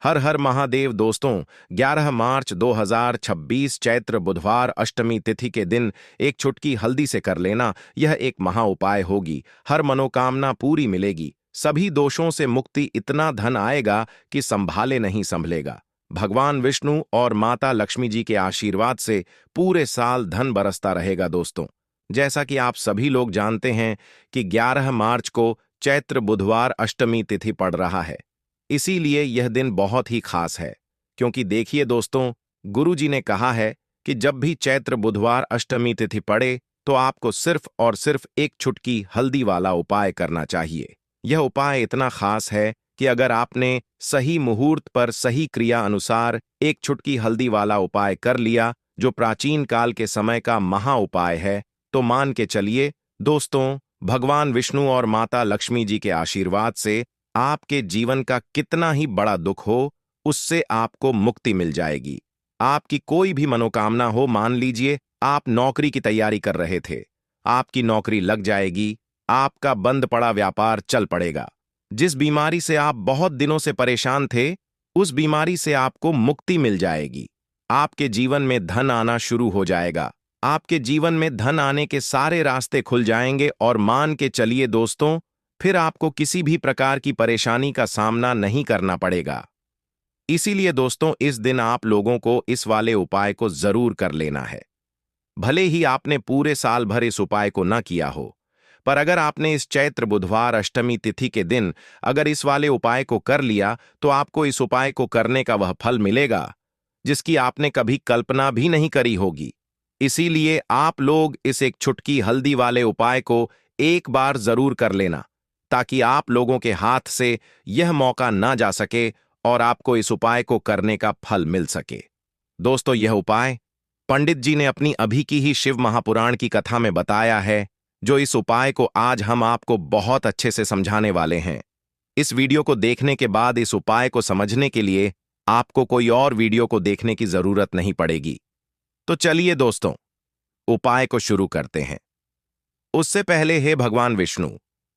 हर हर महादेव दोस्तों। 11 मार्च 2026 चैत्र बुधवार अष्टमी तिथि के दिन एक चुटकी हल्दी से कर लेना, यह एक महा उपाय होगी। हर मनोकामना पूरी मिलेगी, सभी दोषों से मुक्ति, इतना धन आएगा कि संभाले नहीं संभलेगा। भगवान विष्णु और माता लक्ष्मी जी के आशीर्वाद से पूरे साल धन बरसता रहेगा दोस्तों। जैसा कि आप सभी लोग जानते हैं कि 11 मार्च को चैत्र बुधवार अष्टमी तिथि पड़ रहा है, इसीलिए यह दिन बहुत ही खास है। क्योंकि देखिए दोस्तों, गुरु जी ने कहा है कि जब भी चैत्र बुधवार अष्टमी तिथि पड़े तो आपको सिर्फ और सिर्फ एक चुटकी हल्दी वाला उपाय करना चाहिए। यह उपाय इतना खास है कि अगर आपने सही मुहूर्त पर सही क्रिया अनुसार एक चुटकी हल्दी वाला उपाय कर लिया, जो प्राचीन काल के समय का महा उपाय है, तो मान के चलिए दोस्तों, भगवान विष्णु और माता लक्ष्मी जी के आशीर्वाद से आपके जीवन का कितना ही बड़ा दुख हो, उससे आपको मुक्ति मिल जाएगी। आपकी कोई भी मनोकामना हो, मान लीजिए आप नौकरी की तैयारी कर रहे थे, आपकी नौकरी लग जाएगी, आपका बंद पड़ा व्यापार चल पड़ेगा। जिस बीमारी से आप बहुत दिनों से परेशान थे, उस बीमारी से आपको मुक्ति मिल जाएगी। आपके जीवन में धन आना शुरू हो जाएगा। आपके जीवन में धन आने के सारे रास्ते खुल जाएंगे और मान के चलिए दोस्तों, फिर आपको किसी भी प्रकार की परेशानी का सामना नहीं करना पड़ेगा। इसीलिए दोस्तों, इस दिन आप लोगों को इस वाले उपाय को जरूर कर लेना है। भले ही आपने पूरे साल भर इस उपाय को न किया हो, पर अगर आपने इस चैत्र बुधवार अष्टमी तिथि के दिन अगर इस वाले उपाय को कर लिया, तो आपको इस उपाय को करने का वह फल मिलेगा जिसकी आपने कभी कल्पना भी नहीं करी होगी। इसीलिए आप लोग इस एक चुटकी हल्दी वाले उपाय को एक बार जरूर कर लेना, ताकि आप लोगों के हाथ से यह मौका ना जा सके और आपको इस उपाय को करने का फल मिल सके। दोस्तों, यह उपाय पंडित जी ने अपनी अभी की ही शिव महापुराण की कथा में बताया है, जो इस उपाय को आज हम आपको बहुत अच्छे से समझाने वाले हैं। इस वीडियो को देखने के बाद इस उपाय को समझने के लिए आपको कोई और वीडियो को देखने की जरूरत नहीं पड़ेगी। तो चलिए दोस्तों, उपाय को शुरू करते हैं। उससे पहले हे भगवान विष्णु,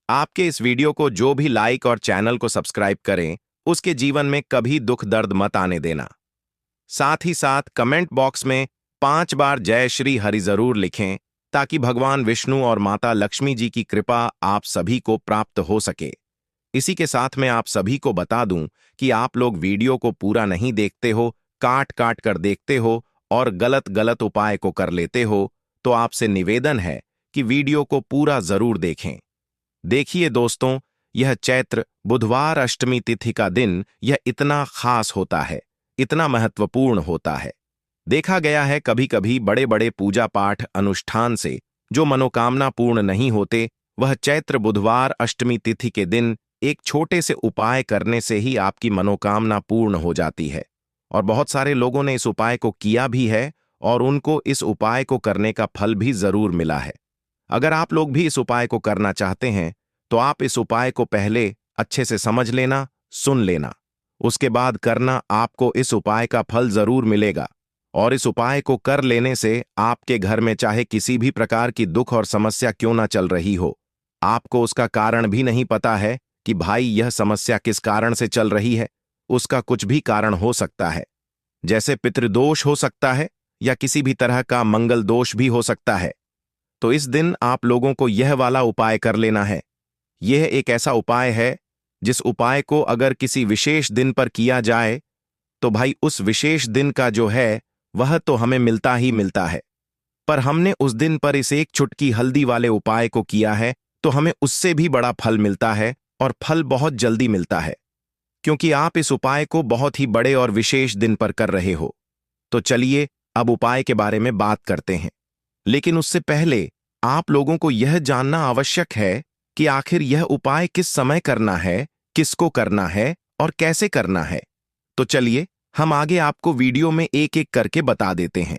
आपके इस वीडियो को जो भी लाइक और चैनल को सब्सक्राइब करें, उसके जीवन में कभी दुख दर्द मत आने देना। साथ ही साथ कमेंट बॉक्स में 5 बार जय श्री हरि जरूर लिखें, ताकि भगवान विष्णु और माता लक्ष्मी जी की कृपा आप सभी को प्राप्त हो सके। इसी के साथ मैं आप सभी को बता दूं कि आप लोग वीडियो को पूरा नहीं देखते हो, काट काट कर देखते हो और गलत गलत उपाय को कर लेते हो, तो आपसे निवेदन है कि वीडियो को पूरा जरूर देखें। देखिए दोस्तों, यह चैत्र बुधवार अष्टमी तिथि का दिन यह इतना खास होता है, इतना महत्वपूर्ण होता है। देखा गया है कभी कभी बड़े बड़े पूजा पाठ अनुष्ठान से जो मनोकामना पूर्ण नहीं होते, वह चैत्र बुधवार अष्टमी तिथि के दिन एक छोटे से उपाय करने से ही आपकी मनोकामना पूर्ण हो जाती है। और बहुत सारे लोगों ने इस उपाय को किया भी है और उनको इस उपाय को करने का फल भी जरूर मिला है। अगर आप लोग भी इस उपाय को करना चाहते हैं, तो आप इस उपाय को पहले अच्छे से समझ लेना, सुन लेना, उसके बाद करना, आपको इस उपाय का फल जरूर मिलेगा। और इस उपाय को कर लेने से आपके घर में चाहे किसी भी प्रकार की दुख और समस्या क्यों ना चल रही हो, आपको उसका कारण भी नहीं पता है कि भाई यह समस्या किस कारण से चल रही है, उसका कुछ भी कारण हो सकता है। जैसे पितृदोष हो सकता है या किसी भी तरह का मंगल दोष भी हो सकता है। तो इस दिन आप लोगों को यह वाला उपाय कर लेना है। यह एक ऐसा उपाय है जिस उपाय को अगर किसी विशेष दिन पर किया जाए, तो भाई उस विशेष दिन का जो है वह तो हमें मिलता ही मिलता है। पर हमने उस दिन पर इस एक चुटकी हल्दी वाले उपाय को किया है, तो हमें उससे भी बड़ा फल मिलता है, और फल बहुत जल्दी मिलता है, क्योंकि आप इस उपाय को बहुत ही बड़े और विशेष दिन पर कर रहे हो। तो चलिए अब उपाय के बारे में बात करते हैं। लेकिन उससे पहले आप लोगों को यह जानना आवश्यक है कि आखिर यह उपाय किस समय करना है, किसको करना है और कैसे करना है। तो चलिए हम आगे आपको वीडियो में एक एक करके बता देते हैं।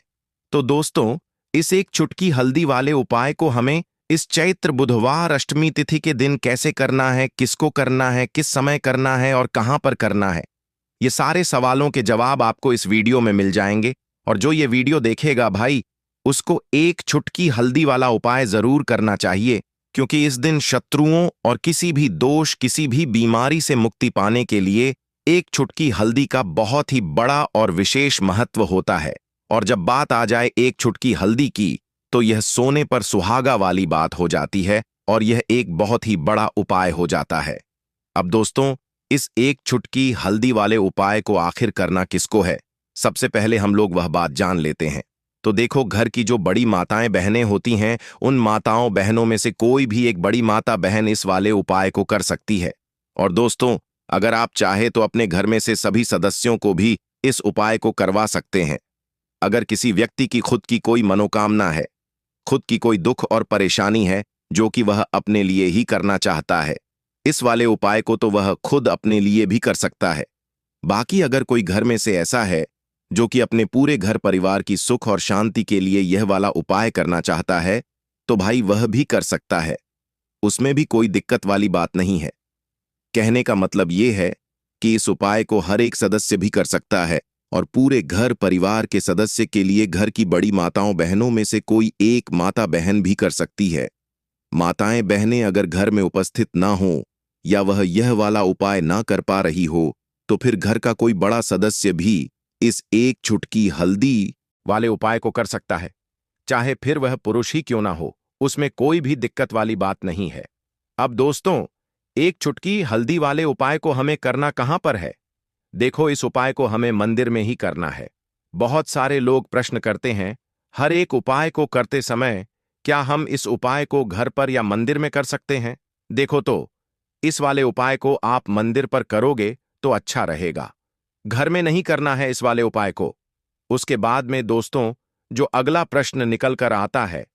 तो दोस्तों, इस एक चुटकी हल्दी वाले उपाय को हमें इस चैत्र बुधवार अष्टमी तिथि के दिन कैसे करना है, किसको करना है, किस समय करना है और कहां पर करना है, ये सारे सवालों के जवाब आपको इस वीडियो में मिल जाएंगे। और जो ये वीडियो देखेगा भाई, उसको एक चुटकी हल्दी वाला उपाय जरूर करना चाहिए, क्योंकि इस दिन शत्रुओं और किसी भी दोष, किसी भी बीमारी से मुक्ति पाने के लिए एक चुटकी हल्दी का बहुत ही बड़ा और विशेष महत्व होता है। और जब बात आ जाए एक चुटकी हल्दी की, तो यह सोने पर सुहागा वाली बात हो जाती है और यह एक बहुत ही बड़ा उपाय हो जाता है। अब दोस्तों, इस एक चुटकी हल्दी वाले उपाय को आखिर करना किसको है, सबसे पहले हम लोग वह बात जान लेते हैं। तो देखो, घर की जो बड़ी माताएं बहनें होती हैं, उन माताओं बहनों में से कोई भी एक बड़ी माता बहन इस वाले उपाय को कर सकती है। और दोस्तों, अगर आप चाहे तो अपने घर में से सभी सदस्यों को भी इस उपाय को करवा सकते हैं। अगर किसी व्यक्ति की खुद की कोई मनोकामना है, खुद की कोई दुख और परेशानी है जो कि वह अपने लिए ही करना चाहता है, इस वाले उपाय को तो वह खुद अपने लिए भी कर सकता है। बाकी अगर कोई घर में से ऐसा है जो कि अपने पूरे घर परिवार की सुख और शांति के लिए यह वाला उपाय करना चाहता है, तो भाई वह भी कर सकता है। उसमें भी कोई दिक्कत वाली बात नहीं है। कहने का मतलब ये है कि इस उपाय को हर एक सदस्य भी कर सकता है और पूरे घर परिवार के सदस्य के लिए घर की बड़ी माताओं बहनों में से कोई एक माता बहन भी कर सकती है। माताएं बहनें अगर घर में उपस्थित ना हो या वह यह वाला उपाय ना कर पा रही हो, तो फिर घर का कोई बड़ा सदस्य भी इस एक चुटकी हल्दी वाले उपाय को कर सकता है। चाहे फिर वह पुरुष ही क्यों ना हो, उसमें कोई भी दिक्कत वाली बात नहीं है। अब दोस्तों, एक चुटकी हल्दी वाले उपाय को हमें करना कहां पर है? देखो, इस उपाय को हमें मंदिर में ही करना है। बहुत सारे लोग प्रश्न करते हैं, हर एक उपाय को करते समय क्या हम इस उपाय को घर पर या मंदिर में कर सकते हैं? देखो तो, इस वाले उपाय को आप मंदिर पर करोगे तो अच्छा रहेगा। घर में नहीं करना है इस वाले उपाय को। उसके बाद में दोस्तों, जो अगला प्रश्न निकल कर आता है,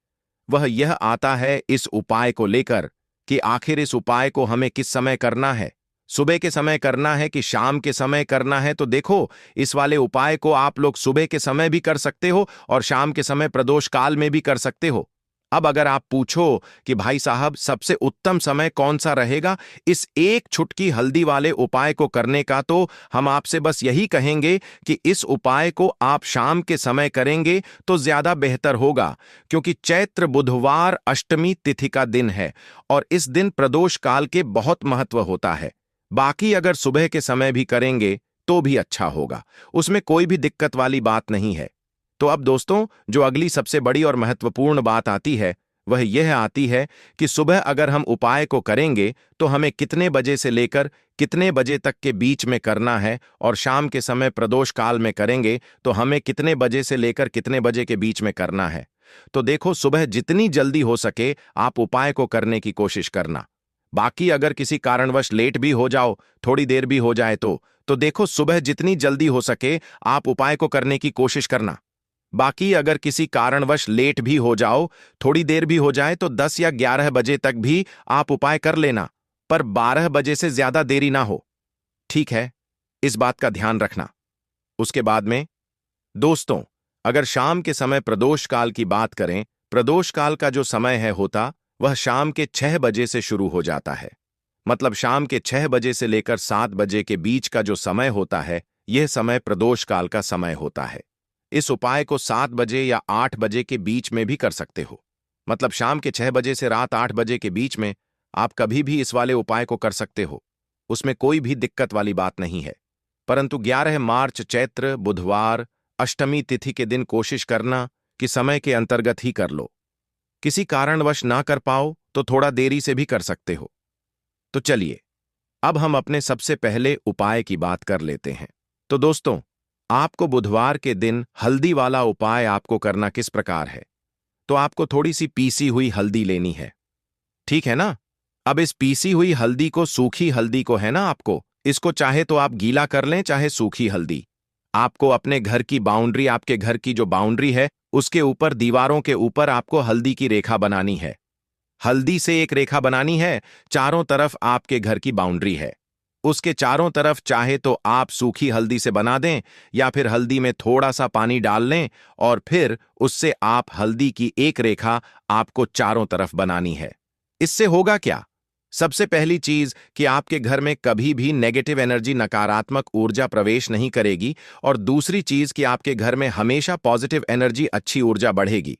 वह यह आता है इस उपाय को लेकर कि आखिर इस उपाय को हमें किस समय करना है। सुबह के समय करना है कि शाम के समय करना है? तो देखो, इस वाले उपाय को आप लोग सुबह के समय भी कर सकते हो और शाम के समय प्रदोष काल में भी कर सकते हो। अब अगर आप पूछो कि भाई साहब, सबसे उत्तम समय कौन सा रहेगा इस एक चुटकी हल्दी वाले उपाय को करने का, तो हम आपसे बस यही कहेंगे कि इस उपाय को आप शाम के समय करेंगे तो ज्यादा बेहतर होगा, क्योंकि चैत्र बुधवार अष्टमी तिथि का दिन है और इस दिन प्रदोष काल के बहुत महत्व होता है। बाकी अगर सुबह के समय भी करेंगे तो भी अच्छा होगा, उसमें कोई भी दिक्कत वाली बात नहीं है। तो अब दोस्तों, जो अगली सबसे बड़ी और महत्वपूर्ण बात आती है, वह यह आती है कि सुबह अगर हम उपाय को करेंगे तो हमें कितने बजे से लेकर कितने बजे तक के बीच में करना है, और शाम के समय प्रदोष काल में करेंगे तो हमें कितने बजे से लेकर कितने बजे के बीच में करना है। तो देखो, सुबह जितनी जल्दी हो सके आप उपाय को करने की कोशिश करना। बाकी अगर किसी कारणवश लेट भी हो जाओ, थोड़ी देर भी हो जाए तो देखो, सुबह जितनी जल्दी हो सके आप उपाय को करने की कोशिश करना। बाकी अगर किसी कारणवश लेट भी हो जाओ, थोड़ी देर भी हो जाए, तो 10 या 11 बजे तक भी आप उपाय कर लेना, पर 12 बजे से ज्यादा देरी ना हो। ठीक है, इस बात का ध्यान रखना। उसके बाद में दोस्तों, अगर शाम के समय प्रदोष काल की बात करें, प्रदोष काल का जो समय है होता, वह शाम के 6 बजे से शुरू हो जाता है। मतलब शाम के 6 बजे से लेकर 7 बजे के बीच का जो समय होता है, यह समय प्रदोष काल का समय होता है। इस उपाय को 7 बजे या 8 बजे के बीच में भी कर सकते हो। मतलब शाम के 6 बजे से रात 8 बजे के बीच में आप कभी भी इस वाले उपाय को कर सकते हो, उसमें कोई भी दिक्कत वाली बात नहीं है। परंतु 11 मार्च चैत्र बुधवार अष्टमी तिथि के दिन कोशिश करना कि समय के अंतर्गत ही कर लो। किसी कारणवश ना कर पाओ तो थोड़ा देरी से भी कर सकते हो। तो चलिए, अब हम अपने सबसे पहले उपाय की बात कर लेते हैं। तो दोस्तों, आपको बुधवार के दिन हल्दी वाला उपाय आपको करना किस प्रकार है? तो आपको थोड़ी सी पीसी हुई हल्दी लेनी है, ठीक है ना? अब इस पीसी हुई हल्दी को, सूखी हल्दी को है ना, आपको इसको चाहे तो आप गीला कर लें, चाहे सूखी हल्दी। आपको अपने घर की बाउंड्री, आपके घर की जो बाउंड्री है उसके ऊपर, दीवारों के ऊपर आपको हल्दी की रेखा बनानी है। हल्दी से एक रेखा बनानी है, चारों तरफ आपके घर की बाउंड्री है, उसके चारों तरफ चाहे तो आप सूखी हल्दी से बना दें या फिर हल्दी में थोड़ा सा पानी डाल लें और फिर उससे आप हल्दी की एक रेखा आपको चारों तरफ बनानी है। इससे होगा क्या? सबसे पहली चीज कि आपके घर में कभी भी नेगेटिव एनर्जी, नकारात्मक ऊर्जा प्रवेश नहीं करेगी, और दूसरी चीज कि आपके घर में हमेशा पॉजिटिव एनर्जी, अच्छी ऊर्जा बढ़ेगी।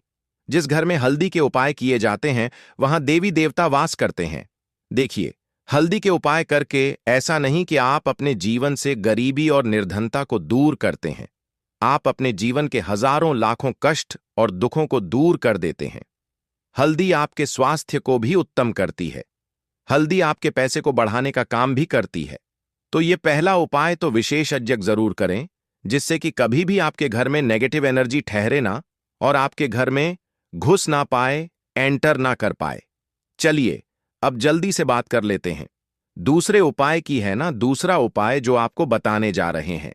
जिस घर में हल्दी के उपाय किए जाते हैं वहां देवी देवता वास करते हैं। देखिए, हल्दी के उपाय करके ऐसा नहीं कि आप अपने जीवन से गरीबी और निर्धनता को दूर करते हैं, आप अपने जीवन के हजारों लाखों कष्ट और दुखों को दूर कर देते हैं। हल्दी आपके स्वास्थ्य को भी उत्तम करती है। हल्दी आपके पैसे को बढ़ाने का काम भी करती है। तो ये पहला उपाय तो विशेषज्ञ जरूर करें, जिससे कि कभी भी आपके घर में नेगेटिव एनर्जी ठहरे ना और आपके घर में घुस ना पाए, एंटर ना कर पाए। चलिए अब जल्दी से बात कर लेते हैं दूसरे उपाय की। है ना, दूसरा उपाय जो आपको बताने जा रहे हैं,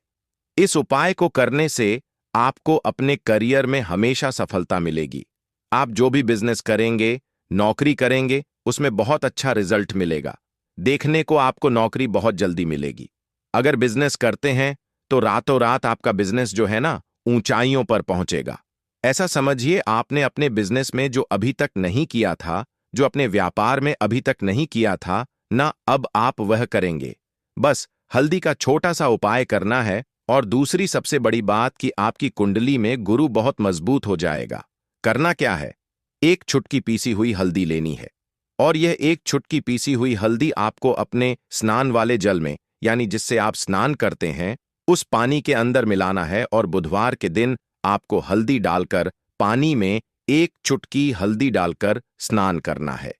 इस उपाय को करने से आपको अपने करियर में हमेशा सफलता मिलेगी। आप जो भी बिजनेस करेंगे, नौकरी करेंगे, उसमें बहुत अच्छा रिजल्ट मिलेगा। देखने को आपको नौकरी बहुत जल्दी मिलेगी। अगर बिजनेस करते हैं तो रातों रात आपका बिजनेस जो है ना, ऊंचाइयों पर पहुंचेगा। ऐसा समझिए आपने अपने बिजनेस में जो अभी तक नहीं किया था, जो अपने व्यापार में अभी तक नहीं किया था ना, अब आप वह करेंगे। बस हल्दी का छोटा सा उपाय करना है। और दूसरी सबसे बड़ी बात कि आपकी कुंडली में गुरु बहुत मजबूत हो जाएगा। करना क्या है, एक चुटकी पीसी हुई हल्दी लेनी है और यह एक चुटकी पीसी हुई हल्दी आपको अपने स्नान वाले जल में, यानी जिससे आप स्नान करते हैं, उस पानी के अंदर मिलाना है। और बुधवार के दिन आपको हल्दी डालकर पानी में एक चुटकी हल्दी डालकर स्नान करना है।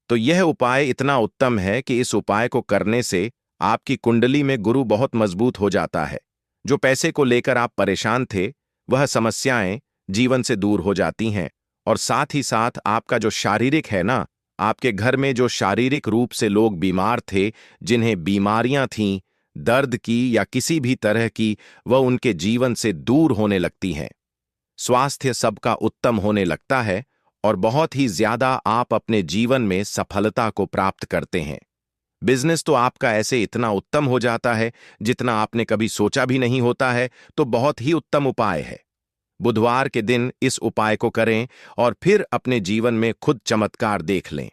तो यह उपाय इतना उत्तम है कि इस उपाय को करने से आपकी कुंडली में गुरु बहुत मजबूत हो जाता है। जो पैसे को लेकर आप परेशान थे, वह समस्याएं जीवन से दूर हो जाती हैं। और साथ ही साथ आपका जो शारीरिक है ना, आपके घर में जो शारीरिक रूप से लोग बीमार थे, जिन्हें बीमारियां थीं, दर्द की या किसी भी तरह की, वह उनके जीवन से दूर होने लगती हैं। स्वास्थ्य सबका उत्तम होने लगता है और बहुत ही ज्यादा आप अपने जीवन में सफलता को प्राप्त करते हैं। बिजनेस तो आपका ऐसे इतना उत्तम हो जाता है जितना आपने कभी सोचा भी नहीं होता है। तो बहुत ही उत्तम उपाय है। बुधवार के दिन इस उपाय को करें और फिर अपने जीवन में खुद चमत्कार देख लें।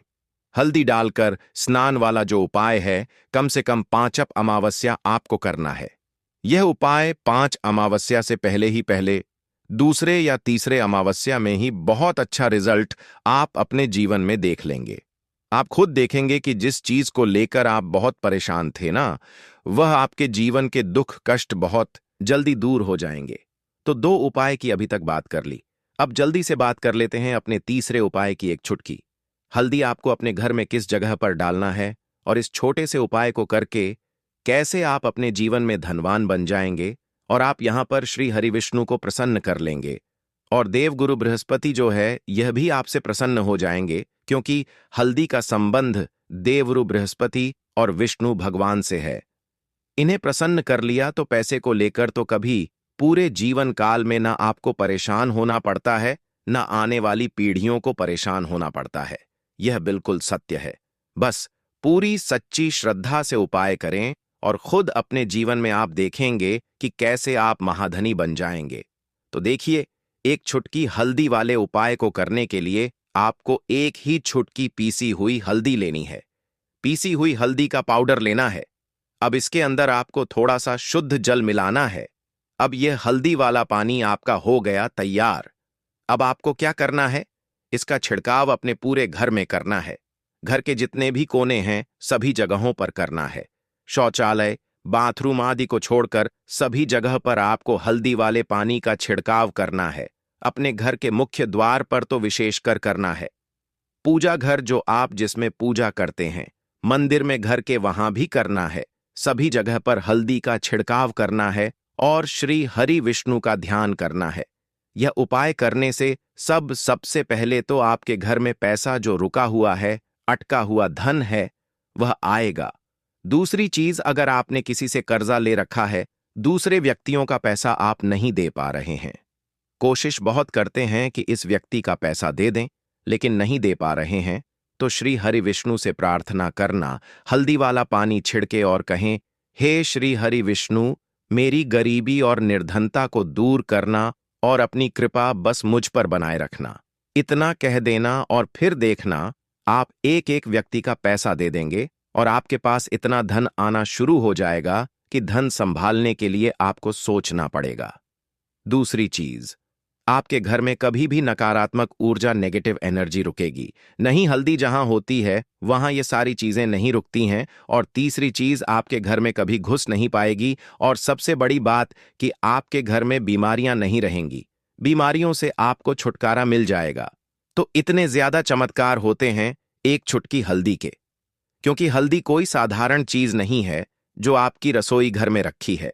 हल्दी डालकर स्नान वाला जो उपाय है, कम से कम 5 अमावस्या आपको करना है। यह उपाय 5 अमावस्या से पहले दूसरे या तीसरे अमावस्या में ही बहुत अच्छा रिजल्ट आप अपने जीवन में देख लेंगे। आप खुद देखेंगे कि जिस चीज को लेकर आप बहुत परेशान थे ना, वह आपके जीवन के दुख कष्ट बहुत जल्दी दूर हो जाएंगे। तो 2 उपाय की अभी तक बात कर ली। अब जल्दी से बात कर लेते हैं अपने तीसरे उपाय की, एक चुटकी हल्दी आपको अपने घर में किस जगह पर डालना है और इस छोटे से उपाय को करके कैसे आप अपने जीवन में धनवान बन जाएंगे और आप यहां पर श्री हरि विष्णु को प्रसन्न कर लेंगे। और देवगुरु बृहस्पति जो है, यह भी आपसे प्रसन्न हो जाएंगे, क्योंकि हल्दी का संबंध देवगुरु बृहस्पति और विष्णु भगवान से है। इन्हें प्रसन्न कर लिया तो पैसे को लेकर तो कभी पूरे जीवन काल में ना आपको परेशान होना पड़ता है, ना आने वाली पीढ़ियों को परेशान होना पड़ता है। यह बिल्कुल सत्य है। बस पूरी सच्ची श्रद्धा से उपाय करें और खुद अपने जीवन में आप देखेंगे कि कैसे आप महाधनी बन जाएंगे। तो देखिए, एक चुटकी हल्दी वाले उपाय को करने के लिए आपको एक ही चुटकी पीसी हुई हल्दी लेनी है। पीसी हुई हल्दी का पाउडर लेना है। अब इसके अंदर आपको थोड़ा सा शुद्ध जल मिलाना है। अब यह हल्दी वाला पानी आपका हो गया तैयार। अब आपको क्या करना है, इसका छिड़काव अपने पूरे घर में करना है। घर के जितने भी कोने हैं, सभी जगहों पर करना है। शौचालय, बाथरूम आदि को छोड़कर सभी जगह पर आपको हल्दी वाले पानी का छिड़काव करना है। अपने घर के मुख्य द्वार पर तो विशेषकर करना है। पूजा घर जो आप जिसमें पूजा करते हैं, मंदिर में घर के वहां भी करना है। सभी जगह पर हल्दी का छिड़काव करना है और श्री हरि विष्णु का ध्यान करना है। यह उपाय करने से सबसे पहले तो आपके घर में पैसा जो रुका हुआ है, अटका हुआ धन है, वह आएगा। दूसरी चीज, अगर आपने किसी से कर्जा ले रखा है, दूसरे व्यक्तियों का पैसा आप नहीं दे पा रहे हैं, कोशिश बहुत करते हैं कि इस व्यक्ति का पैसा दे दें, लेकिन नहीं दे पा रहे हैं, तो श्री हरि विष्णु से प्रार्थना करना, हल्दी वाला पानी छिड़के और कहें, हे श्री हरि विष्णु, मेरी गरीबी और निर्धनता को दूर करना और अपनी कृपा बस मुझ पर बनाए रखना। इतना कह देना और फिर देखना, आप एक एक व्यक्ति का पैसा दे देंगे और आपके पास इतना धन आना शुरू हो जाएगा कि धन संभालने के लिए आपको सोचना पड़ेगा। दूसरी चीज, आपके घर में कभी भी नकारात्मक ऊर्जा नेगेटिव एनर्जी रुकेगी नहीं। हल्दी जहां होती है वहां ये सारी चीजें नहीं रुकती हैं। और तीसरी चीज, आपके घर में कभी घुस नहीं पाएगी। और सबसे बड़ी बात कि आपके घर में बीमारियां नहीं रहेंगी। बीमारियों से आपको छुटकारा मिल जाएगा। तो इतने ज्यादा चमत्कार होते हैं एक चुटकी हल्दी के, क्योंकि हल्दी कोई साधारण चीज नहीं है जो आपकी रसोई घर में रखी है।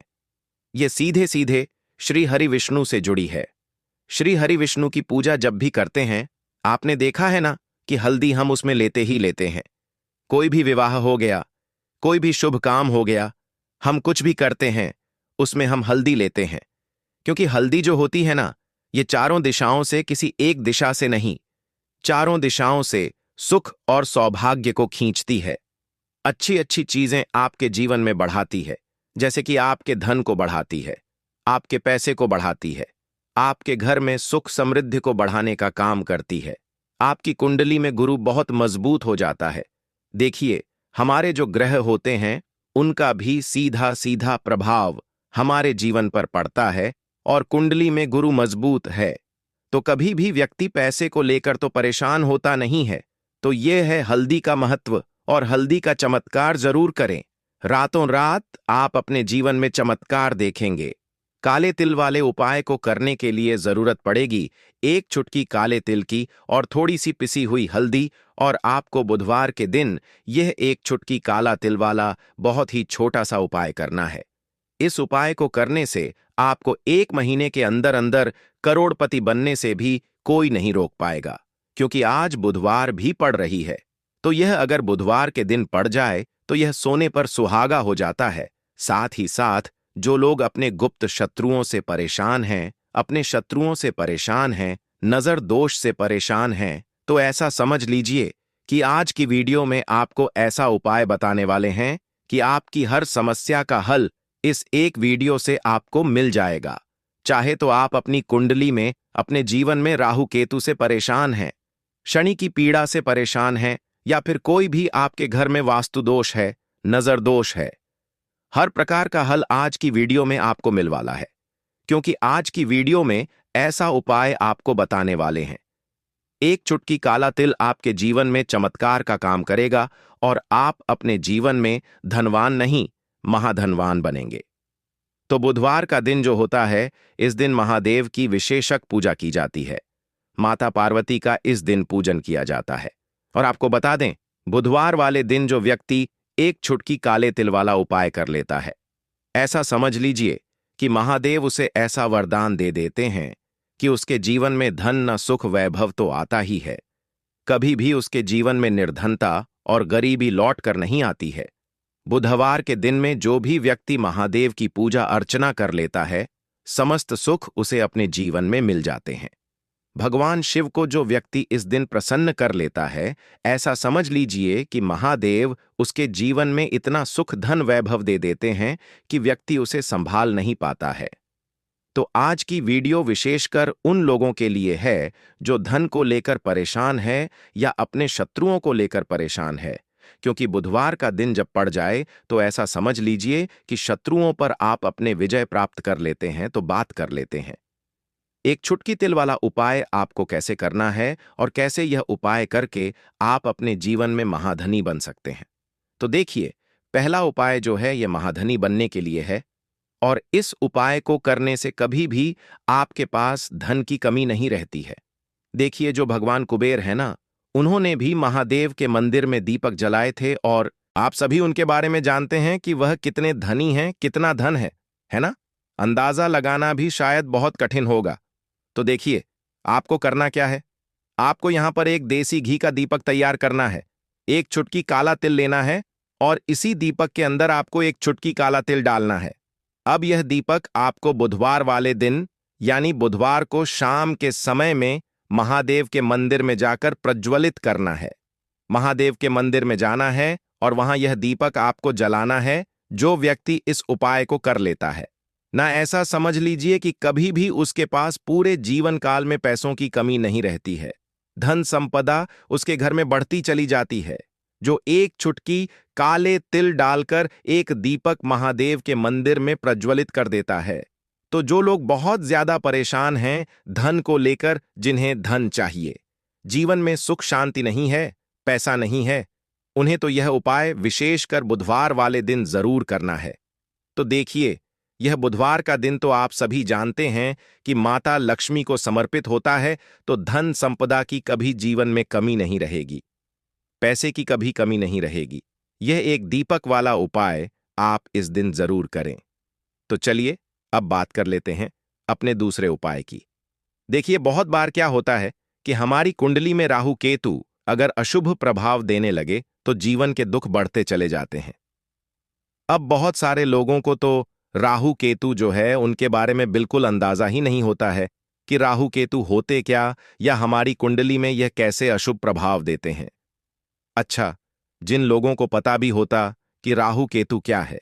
ये सीधे सीधे श्री हरि विष्णु से जुड़ी है। श्री हरि विष्णु की पूजा जब भी करते हैं, आपने देखा है ना कि हल्दी हम उसमें लेते ही लेते हैं। कोई भी विवाह हो गया, कोई भी शुभ काम हो गया, हम कुछ भी करते हैं उसमें हम हल्दी लेते हैं। क्योंकि हल्दी जो होती है ना, ये चारों दिशाओं से, किसी एक दिशा से नहीं, चारों दिशाओं से सुख और सौभाग्य को खींचती है। अच्छी अच्छी चीजें आपके जीवन में बढ़ाती है। जैसे कि आपके धन को बढ़ाती है, आपके पैसे को बढ़ाती है, आपके घर में सुख समृद्धि को बढ़ाने का काम करती है। आपकी कुंडली में गुरु बहुत मजबूत हो जाता है। देखिए, हमारे जो ग्रह होते हैं उनका भी सीधा सीधा प्रभाव हमारे जीवन पर पड़ता है। और कुंडली में गुरु मजबूत है तो कभी भी व्यक्ति पैसे को लेकर तो परेशान होता नहीं है। तो यह है हल्दी का महत्व। और हल्दी का चमत्कार जरूर करें। रातों रात आप अपने जीवन में चमत्कार देखेंगे। काले तिल वाले उपाय को करने के लिए जरूरत पड़ेगी एक चुटकी काले तिल की और थोड़ी सी पिसी हुई हल्दी। और आपको बुधवार के दिन यह एक चुटकी काला तिल वाला बहुत ही छोटा सा उपाय करना है। इस उपाय को करने से आपको 1 महीने के अंदर अंदर करोड़पति बनने से भी कोई नहीं रोक पाएगा। क्योंकि आज बुधवार भी पड़ रही है, तो यह अगर बुधवार के दिन पड़ जाए तो यह सोने पर सुहागा हो जाता है। साथ ही साथ जो लोग अपने गुप्त शत्रुओं से परेशान हैं, अपने शत्रुओं से परेशान हैं, नजर दोष से परेशान हैं, तो ऐसा समझ लीजिए कि आज की वीडियो में आपको ऐसा उपाय बताने वाले हैं कि आपकी हर समस्या का हल इस एक वीडियो से आपको मिल जाएगा। चाहे तो आप अपनी कुंडली में, अपने जीवन में राहु केतु से परेशान हैं, शनि की पीड़ा से परेशान हैं, या फिर कोई भी आपके घर में वास्तु दोष है, नजर दोष है, हर प्रकार का हल आज की वीडियो में आपको मिल वाला है। क्योंकि आज की वीडियो में ऐसा उपाय आपको बताने वाले हैं। एक चुटकी काला तिल आपके जीवन में चमत्कार का काम करेगा और आप अपने जीवन में धनवान नहीं, महाधनवान बनेंगे। तो बुधवार का दिन जो होता है, इस दिन महादेव की विशेषक पूजा की जाती है। माता पार्वती का इस दिन पूजन किया जाता है। और आपको बता दें, बुधवार वाले दिन जो व्यक्ति एक चुटकी काले तिल वाला उपाय कर लेता है, ऐसा समझ लीजिए कि महादेव उसे ऐसा वरदान दे देते हैं कि उसके जीवन में धन न सुख वैभव तो आता ही है, कभी भी उसके जीवन में निर्धनता और गरीबी लौट कर नहीं आती है। बुधवार के दिन में जो भी व्यक्ति महादेव की पूजा अर्चना कर लेता है, समस्त सुख उसे अपने जीवन में मिल जाते हैं। भगवान शिव को जो व्यक्ति इस दिन प्रसन्न कर लेता है, ऐसा समझ लीजिए कि महादेव उसके जीवन में इतना सुख धन वैभव दे देते हैं कि व्यक्ति उसे संभाल नहीं पाता है। तो आज की वीडियो विशेषकर उन लोगों के लिए है जो धन को लेकर परेशान है या अपने शत्रुओं को लेकर परेशान है। क्योंकि बुधवार का दिन जब पड़ जाए तो ऐसा समझ लीजिए कि शत्रुओं पर आप अपने विजय प्राप्त कर लेते हैं, तो बात कर लेते हैं। एक चुटकी तिल वाला उपाय आपको कैसे करना है और कैसे यह उपाय करके आप अपने जीवन में महाधनी बन सकते हैं। तो देखिए, पहला उपाय जो है यह महाधनी बनने के लिए है। और इस उपाय को करने से कभी भी आपके पास धन की कमी नहीं रहती है। देखिए, जो भगवान कुबेर है ना, उन्होंने भी महादेव के मंदिर में दीपक जलाए थे। और आप सभी उनके बारे में जानते हैं कि वह कितने धनी हैं, कितना धन है ना? अंदाजा लगाना भी शायद बहुत कठिन होगा। तो देखिए, आपको करना क्या है। आपको यहां पर एक देसी घी का दीपक तैयार करना है, एक चुटकी काला तिल लेना है और इसी दीपक के अंदर आपको एक चुटकी काला तिल डालना है। अब यह दीपक आपको बुधवार वाले दिन, यानी बुधवार को शाम के समय में महादेव के मंदिर में जाकर प्रज्वलित करना है। महादेव के मंदिर में जाना है और वहां यह दीपक आपको जलाना है। जो व्यक्ति इस उपाय को कर लेता है ना, ऐसा समझ लीजिए कि कभी भी उसके पास पूरे जीवन काल में पैसों की कमी नहीं रहती है। धन संपदा उसके घर में बढ़ती चली जाती है। जो एक चुटकी काले तिल डालकर एक दीपक महादेव के मंदिर में प्रज्वलित कर देता है, तो जो लोग बहुत ज्यादा परेशान हैं धन को लेकर, जिन्हें धन चाहिए, जीवन में सुख शांति नहीं है, पैसा नहीं है, उन्हें तो यह उपाय विशेषकर बुधवार वाले दिन जरूर करना है। तो देखिए, यह बुधवार का दिन तो आप सभी जानते हैं कि माता लक्ष्मी को समर्पित होता है, तो धन संपदा की कभी जीवन में कमी नहीं रहेगी, पैसे की कभी कमी नहीं रहेगी। यह एक दीपक वाला उपाय आप इस दिन जरूर करें। तो चलिए अब बात कर लेते हैं अपने दूसरे उपाय की। देखिए, बहुत बार क्या होता है कि हमारी कुंडली में राहु केतु अगर अशुभ प्रभाव देने लगे तो जीवन के दुख बढ़ते चले जाते हैं। अब बहुत सारे लोगों को तो राहु केतु जो है उनके बारे में बिल्कुल अंदाजा ही नहीं होता है कि राहु केतु होते क्या, या हमारी कुंडली में यह कैसे अशुभ प्रभाव देते हैं। अच्छा, जिन लोगों को पता भी होता कि राहु केतु क्या है,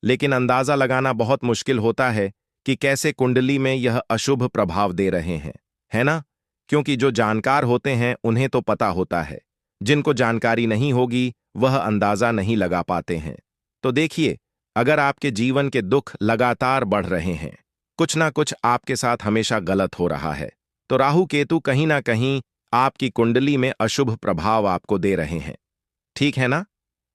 लेकिन अंदाजा लगाना बहुत मुश्किल होता है कि कैसे कुंडली में यह अशुभ प्रभाव दे रहे हैं, है ना? क्योंकि जो जानकार होते हैं उन्हें तो पता होता है, जिनको जानकारी नहीं होगी वह अंदाजा नहीं लगा पाते हैं। तो देखिए, अगर आपके जीवन के दुख लगातार बढ़ रहे हैं, कुछ ना कुछ आपके साथ हमेशा गलत हो रहा है, तो राहु केतु कहीं ना कहीं आपकी कुंडली में अशुभ प्रभाव आपको दे रहे हैं। ठीक है ना?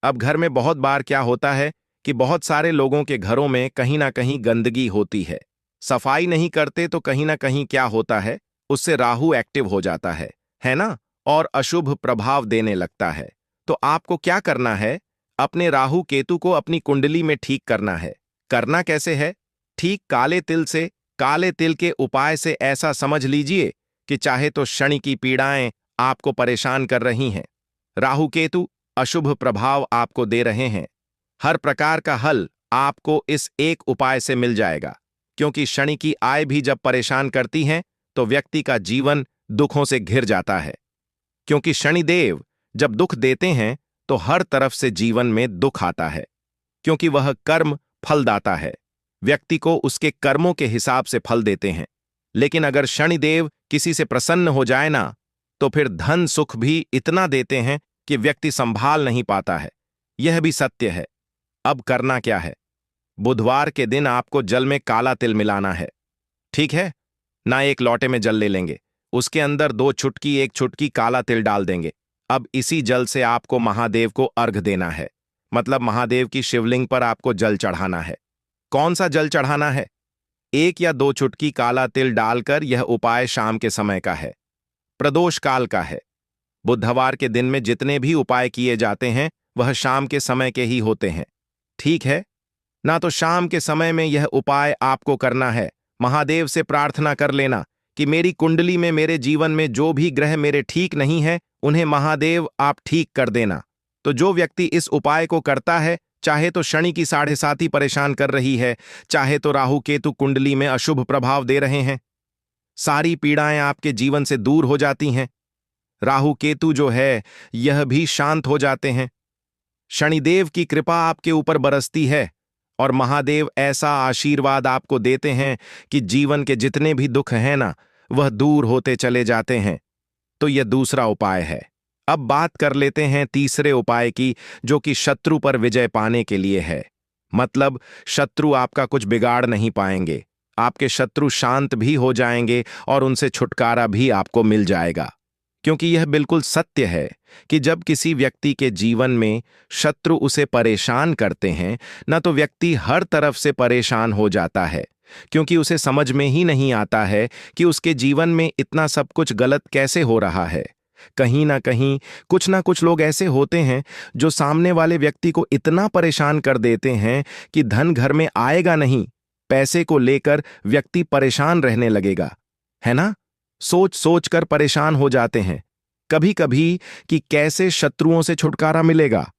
अब घर में बहुत बार क्या होता है कि बहुत सारे लोगों के घरों में कहीं ना कहीं गंदगी होती है, सफाई नहीं करते तो कहीं ना कहीं क्या होता है, उससे राहु एक्टिव हो जाता है ना? और अशुभ प्रभाव देने लगता है। तो आपको क्या करना है, अपने राहु केतु को अपनी कुंडली में ठीक करना है। करना कैसे है? ठीक काले तिल से, काले तिल के उपाय से ऐसा समझ लीजिए कि चाहे तो शनि की पीड़ाएं आपको परेशान कर रही हैं, राहु केतु अशुभ प्रभाव आपको दे रहे हैं, हर प्रकार का हल आपको इस एक उपाय से मिल जाएगा। क्योंकि शनि की आय भी जब परेशान करती हैं तो व्यक्ति का जीवन दुखों से घिर जाता है। क्योंकि शनिदेव जब दुख देते हैं तो हर तरफ से जीवन में दुख आता है, क्योंकि वह कर्म फलदाता है, व्यक्ति को उसके कर्मों के हिसाब से फल देते हैं। लेकिन अगर शनिदेव किसी से प्रसन्न हो जाए ना, तो फिर धन सुख भी इतना देते हैं कि व्यक्ति संभाल नहीं पाता है। यह भी सत्य है। अब करना क्या है? बुधवार के दिन आपको जल में काला तिल मिलाना है, ठीक है ना? एक लोटे में जल ले लेंगे, उसके अंदर 2 चुटकी 1 चुटकी काला तिल डाल देंगे। अब इसी जल से आपको महादेव को अर्घ देना है, मतलब महादेव की शिवलिंग पर आपको जल चढ़ाना है। कौन सा जल चढ़ाना है? 1 या 2 चुटकी काला तिल डालकर। यह उपाय शाम के समय का है, प्रदोष काल का है। बुधवार के दिन में जितने भी उपाय किए जाते हैं वह शाम के समय के ही होते हैं, ठीक है ना? तो शाम के समय में यह उपाय आपको करना है। महादेव से प्रार्थना कर लेना कि मेरी कुंडली में, मेरे जीवन में जो भी ग्रह मेरे ठीक नहीं है उन्हें महादेव आप ठीक कर देना। तो जो व्यक्ति इस उपाय को करता है, चाहे तो शनि की 7.5 परेशान कर रही है, चाहे तो राहु केतु कुंडली में अशुभ प्रभाव दे रहे हैं, सारी पीड़ाएं आपके जीवन से दूर हो जाती हैं। राहु केतु जो है यह भी शांत हो जाते हैं। शनिदेव की कृपा आपके ऊपर बरसती है और महादेव ऐसा आशीर्वाद आपको देते हैं कि जीवन के जितने भी दुख हैं ना, वह दूर होते चले जाते हैं। तो यह दूसरा उपाय है। अब बात कर लेते हैं तीसरे उपाय की, जो कि शत्रु पर विजय पाने के लिए है। मतलब शत्रु आपका कुछ बिगाड़ नहीं पाएंगे, आपके शत्रु शांत भी हो जाएंगे और उनसे छुटकारा भी आपको मिल जाएगा। क्योंकि यह बिल्कुल सत्य है कि जब किसी व्यक्ति के जीवन में शत्रु उसे परेशान करते हैं ना, तो व्यक्ति हर तरफ से परेशान हो जाता है, क्योंकि उसे समझ में ही नहीं आता है कि उसके जीवन में इतना सब कुछ गलत कैसे हो रहा है। कहीं ना कहीं कुछ ना कुछ लोग ऐसे होते हैं जो सामने वाले व्यक्ति को इतना परेशान कर देते हैं कि धन घर में आएगा नहीं, पैसे को लेकर व्यक्ति परेशान रहने लगेगा, है ना? सोच सोच कर परेशान हो जाते हैं कभी कभी कि कैसे शत्रुओं से छुटकारा मिलेगा।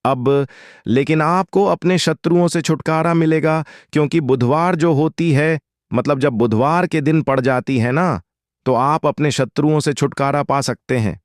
अब लेकिन आपको अपने शत्रुओं से छुटकारा मिलेगा, क्योंकि बुधवार जो होती है, मतलब जब बुधवार के दिन पड़ जाती है ना, तो आप अपने शत्रुओं से छुटकारा पा सकते हैं।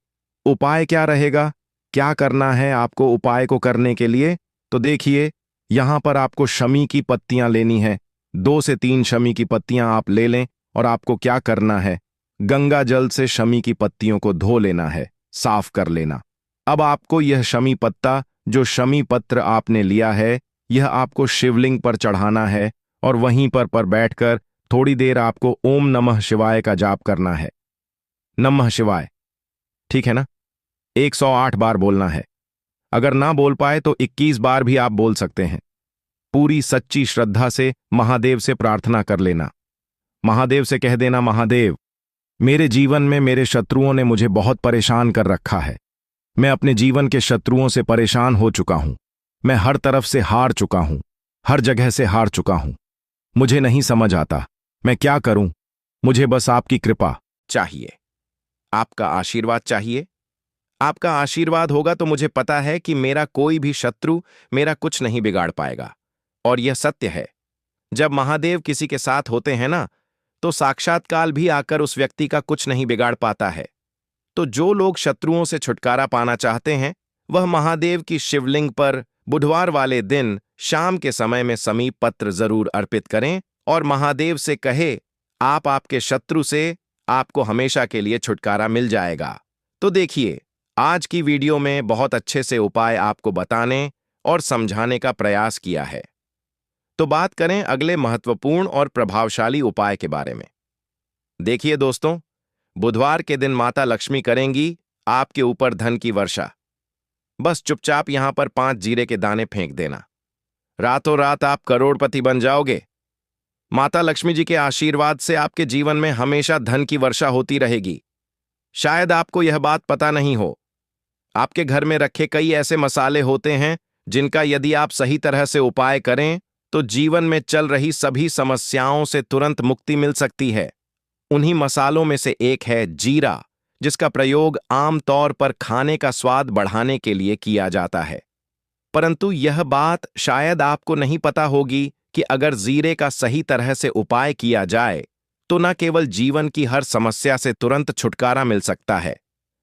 उपाय क्या रहेगा? क्या करना है आपको उपाय को करने के लिए? तो देखिए, यहां पर आपको शमी की पत्तियां लेनी है। 2 से 3 शमी की पत्तियां आप ले लें और आपको क्या करना है, गंगा जल से शमी की पत्तियों को धो लेना है, साफ कर लेना। अब आपको यह शमी पत्ता, जो शमी पत्र आपने लिया है, यह आपको शिवलिंग पर चढ़ाना है और वहीं पर बैठकर थोड़ी देर आपको ओम नमः शिवाय का जाप करना है। नमः शिवाय, ठीक है ना? 108 बार बोलना है। अगर ना बोल पाए तो 21 बार भी आप बोल सकते हैं। पूरी सच्ची श्रद्धा से महादेव से प्रार्थना कर लेना। महादेव से कह देना, महादेव, मेरे जीवन में मेरे शत्रुओं ने मुझे बहुत परेशान कर रखा है। मैं अपने जीवन के शत्रुओं से परेशान हो चुका हूं। मैं हर तरफ से हार चुका हूं, हर जगह से हार चुका हूं। मुझे नहीं समझ आता मैं क्या करूं। मुझे बस आपकी कृपा चाहिए, आपका आशीर्वाद चाहिए। आपका आशीर्वाद होगा तो मुझे पता है कि मेरा कोई भी शत्रु मेरा कुछ नहीं बिगाड़ पाएगा। और यह सत्य है, जब महादेव किसी के साथ होते हैं ना, तो साक्षात काल भी आकर उस व्यक्ति का कुछ नहीं बिगाड़ पाता है। तो जो लोग शत्रुओं से छुटकारा पाना चाहते हैं, वह महादेव की शिवलिंग पर बुधवार वाले दिन शाम के समय में समीप पत्र जरूर अर्पित करें और महादेव से कहे, आप आपके शत्रु से आपको हमेशा के लिए छुटकारा मिल जाएगा। तो देखिए, आज की वीडियो में बहुत अच्छे से उपाय आपको बताने और समझाने का प्रयास किया है। तो बात करें अगले महत्वपूर्ण और प्रभावशाली उपाय के बारे में। देखिए दोस्तों, बुधवार के दिन माता लक्ष्मी करेंगी आपके ऊपर धन की वर्षा। बस चुपचाप यहां पर 5 जीरे के दाने फेंक देना। रातों रात आप करोड़पति बन जाओगे। माता लक्ष्मी जी के आशीर्वाद से आपके जीवन में हमेशा धन की वर्षा होती रहेगी। शायद आपको यह बात पता नहीं हो, आपके घर में रखे कई ऐसे मसाले होते हैं जिनका यदि आप सही तरह से उपाय करें तो जीवन में चल रही सभी समस्याओं से तुरंत मुक्ति मिल सकती है। उन्हीं मसालों में से एक है जीरा, जिसका प्रयोग आम तौर पर खाने का स्वाद बढ़ाने के लिए किया जाता है। परंतु यह बात शायद आपको नहीं पता होगी कि अगर जीरे का सही तरह से उपाय किया जाए तो न केवल जीवन की हर समस्या से तुरंत छुटकारा मिल सकता है,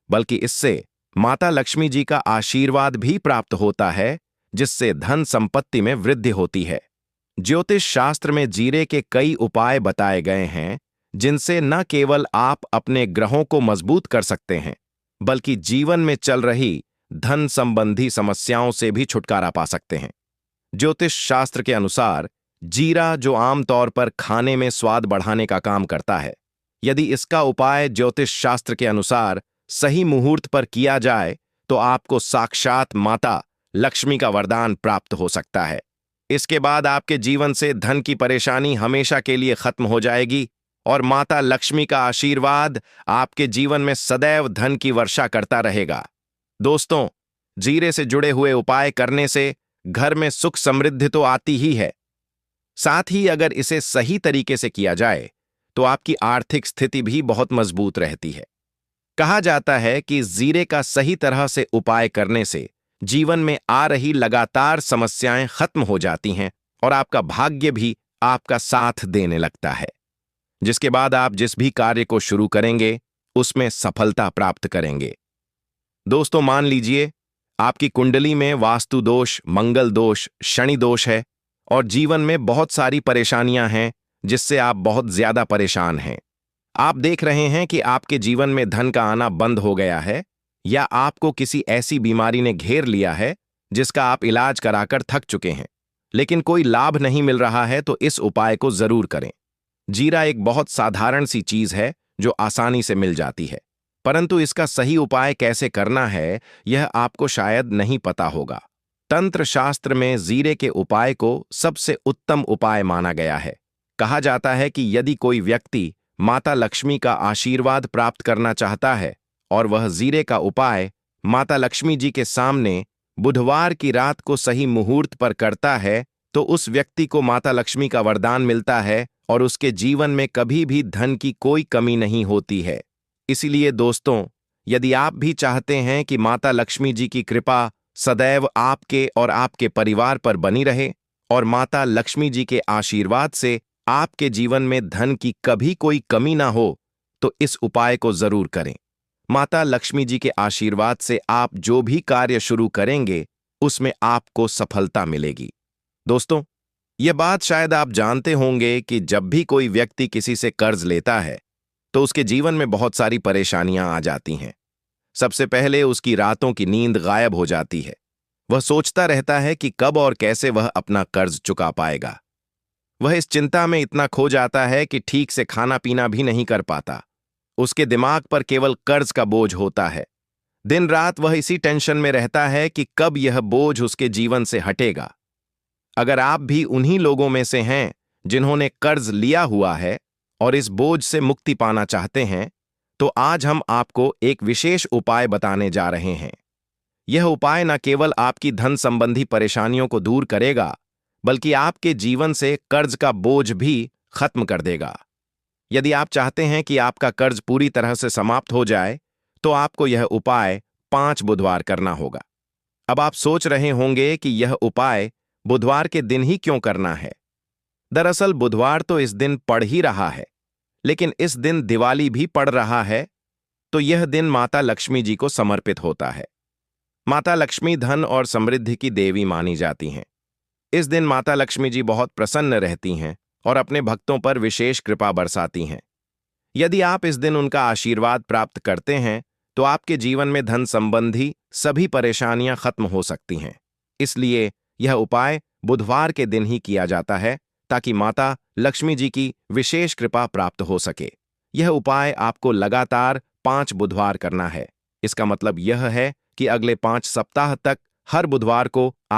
बल्कि इससे माता लक्ष्मी जी का आशीर्वाद भी प्राप्त होता है, जिससे धन संपत्ति में वृद्धि होती है। ज्योतिष शास्त्र में जीरे के कई उपाय बताए गए हैं, जिनसे न केवल आप अपने ग्रहों को मजबूत कर सकते हैं, बल्कि जीवन में चल रही धन संबंधी समस्याओं से भी छुटकारा पा सकते हैं। ज्योतिष शास्त्र के अनुसार जीरा, जो आमतौर पर खाने में स्वाद बढ़ाने का काम करता है, यदि इसका उपाय ज्योतिष शास्त्र के अनुसार सही मुहूर्त पर किया जाए तो आपको साक्षात माता लक्ष्मी का वरदान प्राप्त हो सकता है। इसके बाद आपके जीवन से धन की परेशानी हमेशा के लिए खत्म हो जाएगी और माता लक्ष्मी का आशीर्वाद आपके जीवन में सदैव धन की वर्षा करता रहेगा। दोस्तों, जीरे से जुड़े हुए उपाय करने से घर में सुख समृद्धि तो आती ही है, साथ ही अगर इसे सही तरीके से किया जाए तो आपकी आर्थिक स्थिति भी बहुत मजबूत रहती है। कहा जाता है कि जीरे का सही तरह से उपाय करने से जीवन में आ रही लगातार समस्याएं खत्म हो जाती हैं और आपका भाग्य भी आपका साथ देने लगता है, जिसके बाद आप जिस भी कार्य को शुरू करेंगे उसमें सफलता प्राप्त करेंगे। दोस्तों, मान लीजिए आपकी कुंडली में वास्तु दोष, मंगल दोष, शनि दोष है और जीवन में बहुत सारी परेशानियां हैं जिससे आप बहुत ज्यादा परेशान हैं। आप देख रहे हैं कि आपके जीवन में धन का आना बंद हो गया है, या आपको किसी ऐसी बीमारी ने घेर लिया है जिसका आप इलाज कराकर थक चुके हैं, लेकिन कोई लाभ नहीं मिल रहा है, तो इस उपाय को जरूर करें। जीरा एक बहुत साधारण सी चीज है जो आसानी से मिल जाती है, परंतु इसका सही उपाय कैसे करना है यह आपको शायद नहीं पता होगा। तंत्र शास्त्र में जीरे के उपाय को सबसे उत्तम उपाय माना गया है। कहा जाता है कि यदि कोई व्यक्ति माता लक्ष्मी का आशीर्वाद प्राप्त करना चाहता है और वह जीरे का उपाय माता लक्ष्मी जी के सामने बुधवार की रात को सही मुहूर्त पर करता है, तो उस व्यक्ति को माता लक्ष्मी का वरदान मिलता है और उसके जीवन में कभी भी धन की कोई कमी नहीं होती है। इसीलिए दोस्तों, यदि आप भी चाहते हैं कि माता लक्ष्मी जी की कृपा सदैव आपके और आपके परिवार पर बनी रहे और माता लक्ष्मी जी के आशीर्वाद से आपके जीवन में धन की कभी कोई कमी ना हो, तो इस उपाय को जरूर करें। माता लक्ष्मी जी के आशीर्वाद से आप जो भी कार्य शुरू करेंगे उसमें आपको सफलता मिलेगी। दोस्तों, यह बात शायद आप जानते होंगे कि जब भी कोई व्यक्ति किसी से कर्ज लेता है तो उसके जीवन में बहुत सारी परेशानियां आ जाती हैं। सबसे पहले उसकी रातों की नींद गायब हो जाती है। वह सोचता रहता है कि कब और कैसे वह अपना कर्ज चुका पाएगा। वह इस चिंता में इतना खो जाता है कि ठीक से खाना पीना भी नहीं कर पाता। उसके दिमाग पर केवल कर्ज का बोझ होता है। दिन रात वह इसी टेंशन में रहता है कि कब यह बोझ उसके जीवन से हटेगा। अगर आप भी उन्हीं लोगों में से हैं जिन्होंने कर्ज लिया हुआ है और इस बोझ से मुक्ति पाना चाहते हैं, तो आज हम आपको एक विशेष उपाय बताने जा रहे हैं। यह उपाय न केवल आपकी धन संबंधी परेशानियों को दूर करेगा, बल्कि आपके जीवन से कर्ज का बोझ भी खत्म कर देगा। यदि आप चाहते हैं कि आपका कर्ज पूरी तरह से समाप्त हो जाए, तो आपको यह उपाय 5 बुधवार करना होगा। अब आप सोच रहे होंगे कि यह उपाय बुधवार के दिन ही क्यों करना है। दरअसल बुधवार तो इस दिन पड़ ही रहा है, लेकिन इस दिन दिवाली भी पड़ रहा है, तो यह दिन माता लक्ष्मी जी को समर्पित होता है। माता लक्ष्मी धन और समृद्धि की देवी मानी जाती हैं। इस दिन माता लक्ष्मी जी बहुत प्रसन्न रहती हैं और अपने भक्तों पर विशेष कृपा बरसाती हैं। यदि आप इस दिन उनका आशीर्वाद प्राप्त करते हैं, तो आपके जीवन में धन संबंधी सभी परेशानियां खत्म हो सकती हैं। इसलिए यह उपाय बुधवार के दिन ही किया जाता है, ताकि माता लक्ष्मी जी की विशेष कृपा प्राप्त हो सके। यह उपाय आपको लगातार 5 बुधवार करना है। इसका मतलब यह है कि अगले 5 सप्ताह तक हर बुधवार को आप